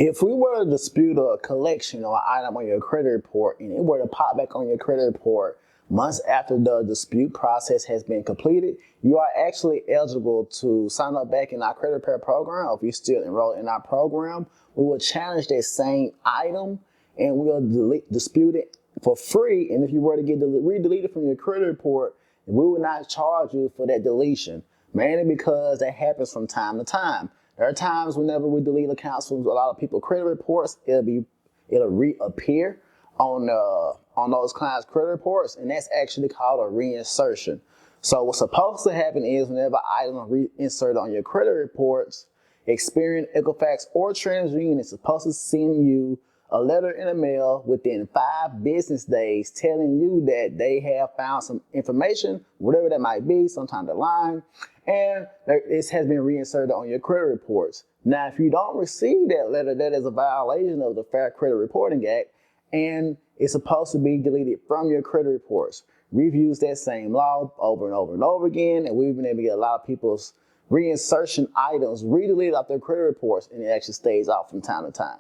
If we were to dispute a collection or an item on your credit report and it were to pop back on your credit report months after the dispute process has been completed, you are actually eligible to sign up back in our credit repair program. Or if you're still enrolled in our program, we will challenge that same item and we'll dispute it for free. And if you were to get re-deleted from your credit report, we will not charge you for that deletion, mainly because that happens from time to time. There are times whenever we delete accounts from a lot of people's credit reports, it'll reappear on those clients' credit reports, and that's actually called a reinsertion. So what's supposed to happen is whenever items are reinserted on your credit reports, Experian, Equifax, or Transunion is supposed to send you a letter in the mail within 5 business days telling you that they have found some information, whatever that might be, sometime down the line, and it has been reinserted on your credit reports. Now, if you don't receive that letter, that is a violation of the Fair Credit Reporting Act, and it's supposed to be deleted from your credit reports. We've used that same law over and over and over again, and we've been able to get a lot of people's reinsertion items re-deleted off their credit reports, and it actually stays out from time to time.